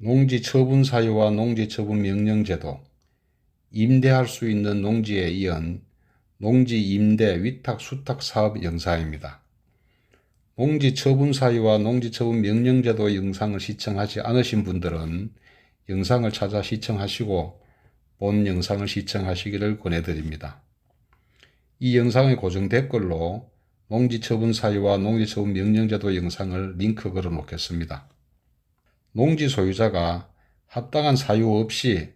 농지 처분 사유와 농지 처분 명령제도, 임대할 수 있는 농지에 이은 농지 임대 위탁 수탁 사업 영상입니다. 농지 처분 사유와 농지 처분 명령제도 영상을 시청하지 않으신 분들은 영상을 찾아 시청하시고 본 영상을 시청하시기를 권해드립니다. 이 영상의 고정 댓글로 농지 처분 사유와 농지 처분 명령제도 영상을 링크 걸어 놓겠습니다. 농지 소유자가 합당한 사유 없이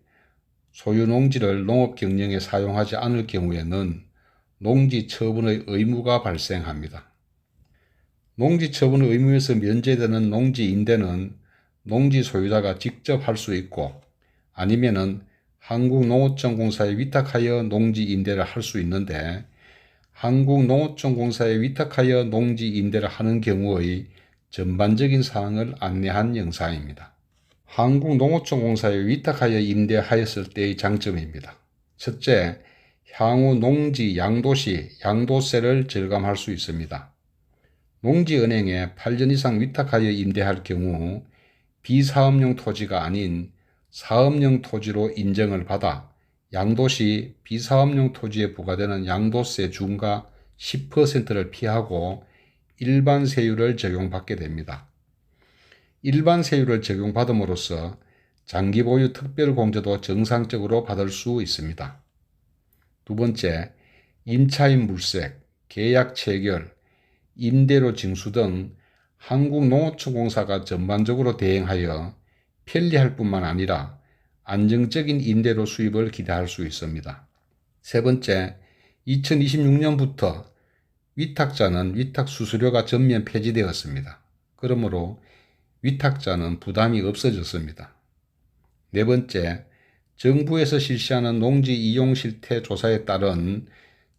소유 농지를 농업 경영에 사용하지 않을 경우에는 농지 처분의 의무가 발생합니다. 농지 처분 의무에서 면제되는 농지 임대는 농지 소유자가 직접 할 수 있고 아니면은 한국농어촌공사에 위탁하여 농지 임대를 할 수 있는데, 한국농어촌공사에 위탁하여 농지 임대를 하는 경우의 전반적인 사항을 안내한 영상입니다. 한국농어촌공사에 위탁하여 임대하였을 때의 장점입니다. 첫째, 향후 농지 양도 시 양도세를 절감할 수 있습니다. 농지은행에 8년 이상 위탁하여 임대할 경우 비사업용 토지가 아닌 사업용 토지로 인정을 받아 양도시 비사업용 토지에 부과되는 양도세 중과 10%를 피하고 일반 세율을 적용받게 됩니다. 일반 세율을 적용받음으로써 장기 보유 특별공제도 정상적으로 받을 수 있습니다. 두 번째, 임차인 물색, 계약 체결, 임대료 징수 등 한국농어촌공사가 전반적으로 대행하여 편리할 뿐만 아니라 안정적인 임대료 수입을 기대할 수 있습니다. 세 번째, 2026년부터 위탁자는 위탁 수수료가 전면 폐지되었습니다. 그러므로 위탁자는 부담이 없어졌습니다. 네 번째, 정부에서 실시하는 농지 이용 실태 조사에 따른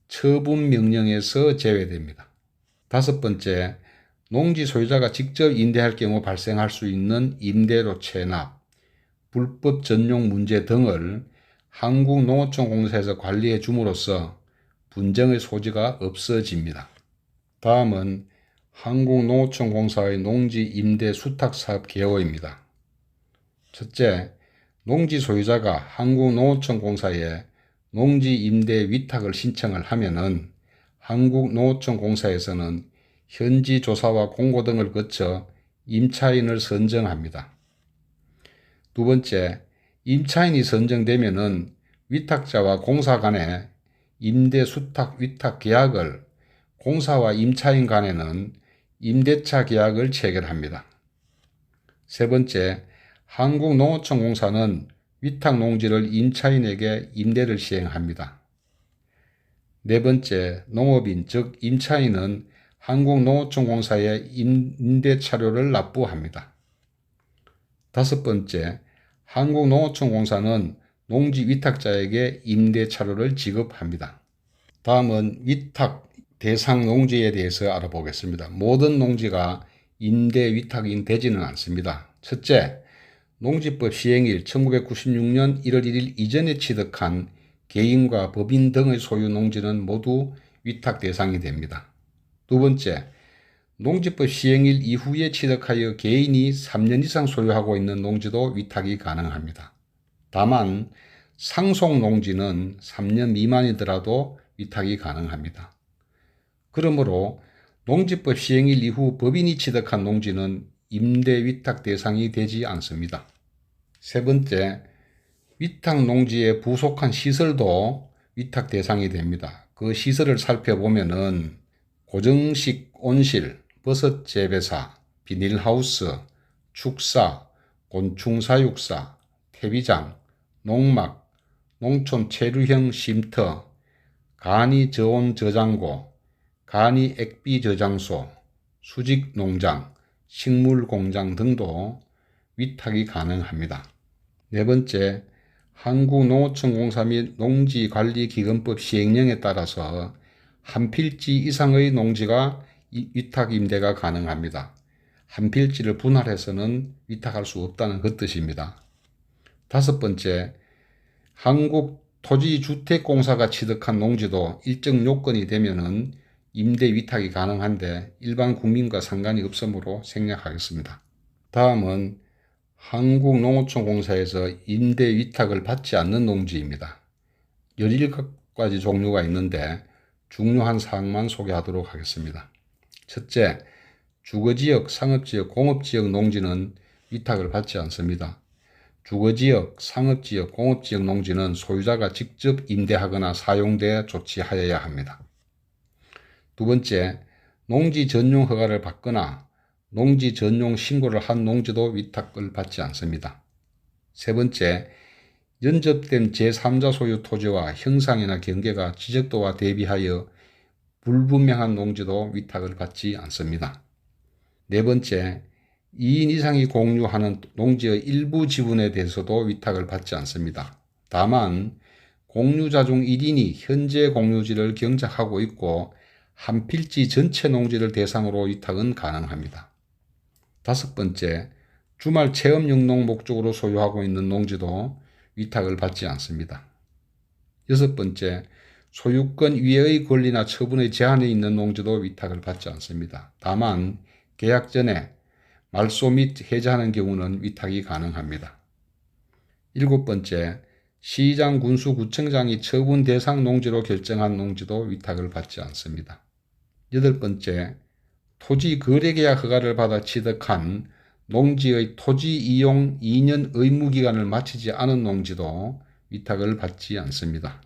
처분 명령에서 제외됩니다. 다섯 번째, 농지 소유자가 직접 임대할 경우 발생할 수 있는 임대료 체납, 불법 전용 문제 등을 한국농어촌공사에서 관리해 줌으로써 분쟁의 소지가 없어집니다. 다음은 한국농어촌공사의 농지 임대 수탁 사업 개요입니다. 첫째, 농지 소유자가 한국농어촌공사에 농지 임대 위탁을 신청을 하면은 한국농어촌공사에서는 현지 조사와 공고 등을 거쳐 임차인을 선정합니다. 두 번째, 임차인이 선정되면은 위탁자와 공사 간에 임대 수탁 위탁 계약을, 공사와 임차인 간에는 임대차 계약을 체결합니다. 세 번째, 한국농어촌공사는 위탁 농지를 임차인에게 임대를 시행합니다. 네 번째, 농업인 즉 임차인은 한국농어촌공사에 임대차료를 납부합니다. 다섯 번째, 한국농어촌공사는 농지 위탁자에게 임대차료를 지급합니다. 다음은 위탁 대상 농지에 대해서 알아보겠습니다. 모든 농지가 임대 위탁이 되지는 않습니다. 첫째, 농지법 시행일 1996년 1월 1일 이전에 취득한 개인과 법인 등의 소유 농지는 모두 위탁 대상이 됩니다. 두 번째, 농지법 시행일 이후에 취득하여 개인이 3년 이상 소유하고 있는 농지도 위탁이 가능합니다. 다만 상속 농지는 3년 미만이더라도 위탁이 가능합니다. 그러므로 농지법 시행일 이후 법인이 취득한 농지는 임대 위탁 대상이 되지 않습니다. 세 번째, 위탁 농지에 부속한 시설도 위탁 대상이 됩니다. 그 시설을 살펴보면은 고정식 온실, 버섯 재배사, 비닐하우스, 축사, 곤충사육사, 퇴비장, 농막, 농촌 체류형 쉼터, 간이 저온 저장고, 간이 액비 저장소, 수직 농장, 식물 공장 등도 위탁이 가능합니다. 네 번째, 한국농어촌공사 및 농지관리기금법 시행령에 따라서 한 필지 이상의 농지가 위탁 임대가 가능합니다. 한 필지를 분할해서는 위탁할 수 없다는 그 뜻입니다. 다섯 번째, 한국토지주택공사가 취득한 농지도 일정 요건이 되면은 임대 위탁이 가능한데 일반 국민과 상관이 없으므로 생략하겠습니다. 다음은 한국농어촌공사에서 임대 위탁을 받지 않는 농지입니다. 17가지 종류가 있는데 중요한 사항만 소개하도록 하겠습니다. 첫째, 주거지역, 상업지역, 공업지역 농지는 위탁을 받지 않습니다. 주거지역, 상업지역, 공업지역 농지는 소유자가 직접 임대하거나 사용돼 조치하여야 합니다. 두 번째, 농지 전용 허가를 받거나 농지 전용 신고를 한 농지도 위탁을 받지 않습니다. 세 번째, 연접된 제3자 소유 토지와 형상이나 경계가 지적도와 대비하여 불분명한 농지도 위탁을 받지 않습니다. 네 번째, 2인 이상이 공유하는 농지의 일부 지분에 대해서도 위탁을 받지 않습니다. 다만 공유자 중 1인이 현재 공유지를 경작하고 있고 한 필지 전체 농지를 대상으로 위탁은 가능합니다. 다섯 번째, 주말 체험 영농 목적으로 소유하고 있는 농지도 위탁을 받지 않습니다. 여섯 번째, 소유권 이외의 권리나 처분의 제한이 있는 농지도 위탁을 받지 않습니다. 다만 계약 전에 말소 및 해제하는 경우는 위탁이 가능합니다. 일곱 번째, 시장, 군수, 구청장이 처분 대상 농지로 결정한 농지도 위탁을 받지 않습니다. 여덟 번째, 토지 거래계약 허가를 받아 취득한 농지의 토지 이용 2년 의무기간을 마치지 않은 농지도 위탁을 받지 않습니다.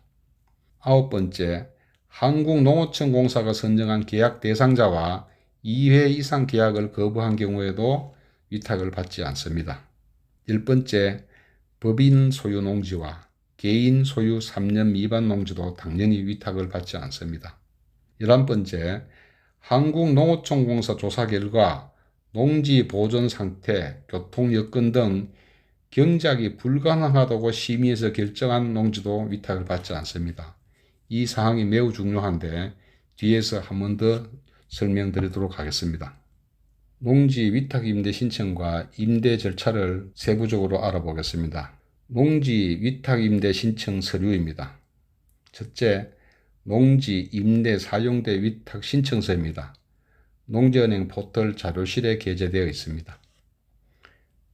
아홉 번째, 한국농어촌공사가 선정한 계약 대상자와 2회 이상 계약을 거부한 경우에도 위탁을 받지 않습니다. 열 번째, 법인 소유 농지와 개인 소유 3년 미만 농지도 당연히 위탁을 받지 않습니다. 11번째, 한국농어촌공사 조사 결과 농지 보존 상태, 교통 여건 등 경작이 불가능하다고 심의에서 결정한 농지도 위탁을 받지 않습니다. 이 사항이 매우 중요한데 뒤에서 한 번 더 설명드리도록 하겠습니다. 농지 위탁 임대 신청과 임대 절차를 세부적으로 알아보겠습니다. 농지 위탁 임대 신청 서류입니다. 첫째, 농지 임대 사용대 위탁 신청서입니다. 농지은행 포털 자료실에 게재되어 있습니다.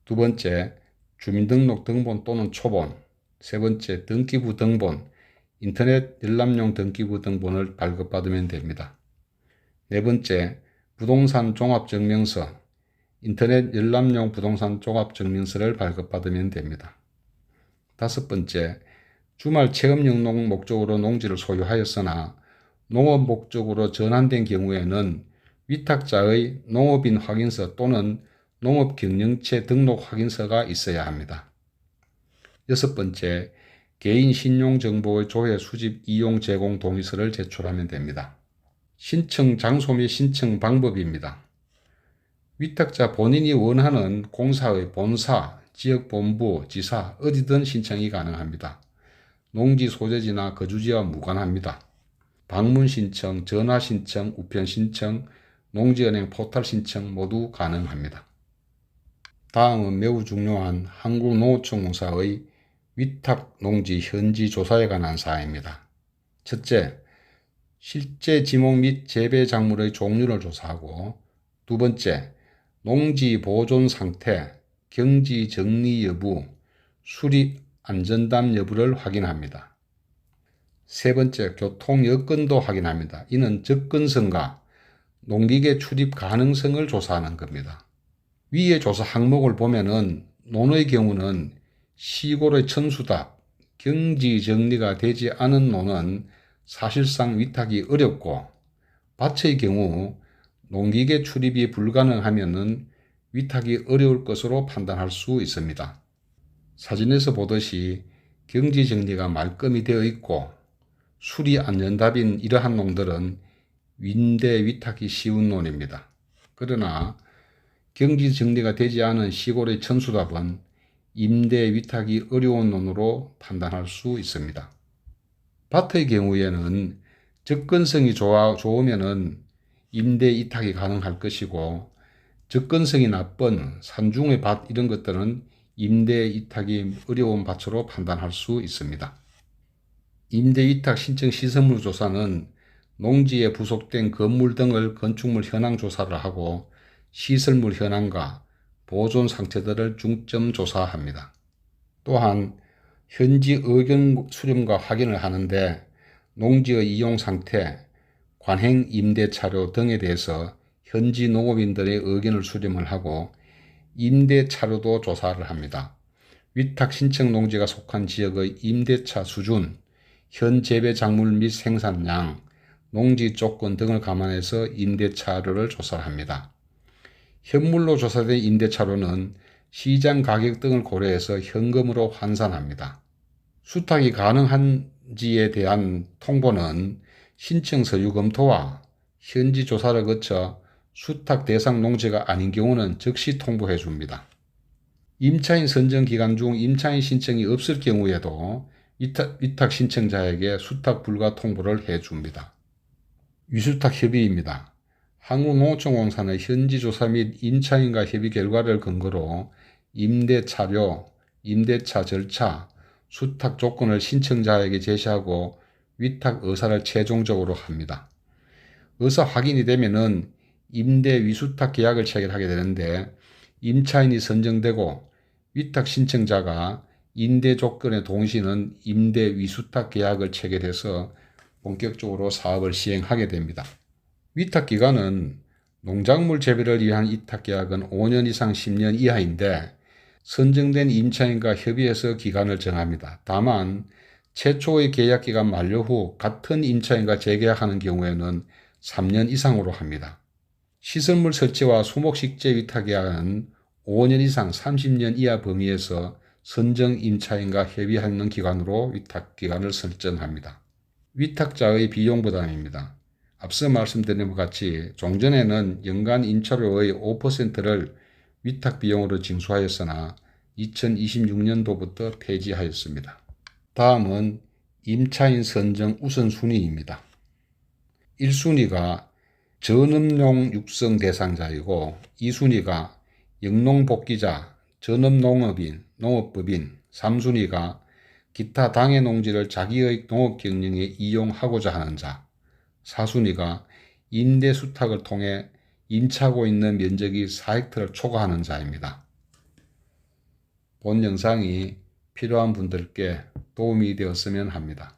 두 번째, 주민등록 등본 또는 초본. 세 번째, 등기부 등본, 인터넷 열람용 등기부 등본을 발급받으면 됩니다. 네 번째, 부동산 종합증명서, 인터넷 열람용 부동산 종합증명서를 발급받으면 됩니다. 다섯 번째, 주말 체험 영농 목적으로 농지를 소유하였으나 농업 목적으로 전환된 경우에는 위탁자의 농업인 확인서 또는 농업경영체 등록 확인서가 있어야 합니다. 여섯 번째, 개인 신용정보의 조회, 수집, 이용, 제공 동의서를 제출하면 됩니다. 신청 장소 및 신청 방법입니다. 위탁자 본인이 원하는 공사의 본사, 지역본부, 지사, 어디든 신청이 가능합니다. 농지 소재지나 거주지와 무관합니다. 방문 신청, 전화 신청, 우편 신청, 농지은행 포털 신청 모두 가능합니다. 다음은 매우 중요한 한국농어촌공사의 위탁 농지 현지 조사에 관한 사항입니다. 첫째, 실제 지목 및 재배 작물의 종류를 조사하고, 두 번째, 농지 보존 상태, 경지 정리 여부, 수립 안전담 여부를 확인합니다. 세 번째, 교통 여건도 확인합니다. 이는 접근성과 농기계 출입 가능성을 조사하는 겁니다. 위의 조사 항목을 보면은 논의 경우는 시골의 천수답, 경지 정리가 되지 않은 논은 사실상 위탁이 어렵고, 밭의 경우 농기계 출입이 불가능하면은 위탁이 어려울 것으로 판단할 수 있습니다. 사진에서 보듯이 경지 정리가 말끔히 되어 있고 수리 안전답인 이러한 농들은 임대 위탁이 쉬운 논입니다. 그러나 경지 정리가 되지 않은 시골의 천수답은 임대 위탁이 어려운 논으로 판단할 수 있습니다. 밭의 경우에는 접근성이 좋으면 임대 위탁이 가능할 것이고, 접근성이 나쁜 산중의 밭 이런 것들은 임대 위탁이 어려운 밭으로 판단할 수 있습니다. 임대 위탁 신청 시설물 조사는 농지에 부속된 건물 등을 건축물 현황 조사를 하고 시설물 현황과 보존 상태들을 중점 조사합니다. 또한 현지 의견 수렴과 확인을 하는데 농지의 이용 상태, 관행 임대 차료 등에 대해서 현지 농업인들의 의견을 수렴을 하고 임대 차료도 조사를 합니다. 위탁 신청 농지가 속한 지역의 임대차 수준, 현 재배 작물 및 생산량, 농지 조건 등을 감안해서 임대차료를 조사합니다. 현물로 조사된 임대차료는 시장 가격 등을 고려해서 현금으로 환산합니다. 수탁이 가능한지에 대한 통보는 신청 서류 검토와 현지 조사를 거쳐 수탁 대상 농지가 아닌 경우는 즉시 통보해 줍니다. 임차인 선정 기간 중 임차인 신청이 없을 경우에도 위탁 신청자에게 수탁 불가 통보를 해 줍니다. 위수탁 협의입니다. 한국농어촌공사는 현지 조사 및 임차인과 협의 결과를 근거로 임대 차료, 임대차 절차, 수탁 조건을 신청자에게 제시하고 위탁 의사를 최종적으로 합니다. 의사 확인이 되면은 임대 위수탁 계약을 체결하게 되는데 임차인이 선정되고 위탁 신청자가 임대 조건에 동의시는 임대 위수탁 계약을 체결해서 본격적으로 사업을 시행하게 됩니다. 위탁 기간은 농작물 재배를 위한 위탁 계약은 5년 이상 10년 이하인데 선정된 임차인과 협의해서 기간을 정합니다. 다만 최초의 계약 기간 만료 후 같은 임차인과 재계약하는 경우에는 3년 이상으로 합니다. 시설물 설치와 수목식재 위탁 계약은 5년 이상 30년 이하 범위에서 선정 임차인과 협의하는 기관으로 위탁 기간을 설정합니다. 위탁자의 비용 부담입니다. 앞서 말씀드린 것 같이 종전에는 연간 임차료의 5%를 위탁 비용으로 징수하였으나 2026년도부터 폐지하였습니다. 다음은 임차인 선정 우선순위입니다. 1순위가 전업용 육성 대상자이고 2순위가 영농복귀자, 전업농업인, 농업법인, 3순위가 기타 당해 농지를 자기의 농업 경영에 이용하고자 하는 자, 4순위가 임대 수탁을 통해 임차하고 있는 면적이 4헥타를 초과하는 자입니다. 본 영상이 필요한 분들께 도움이 되었으면 합니다.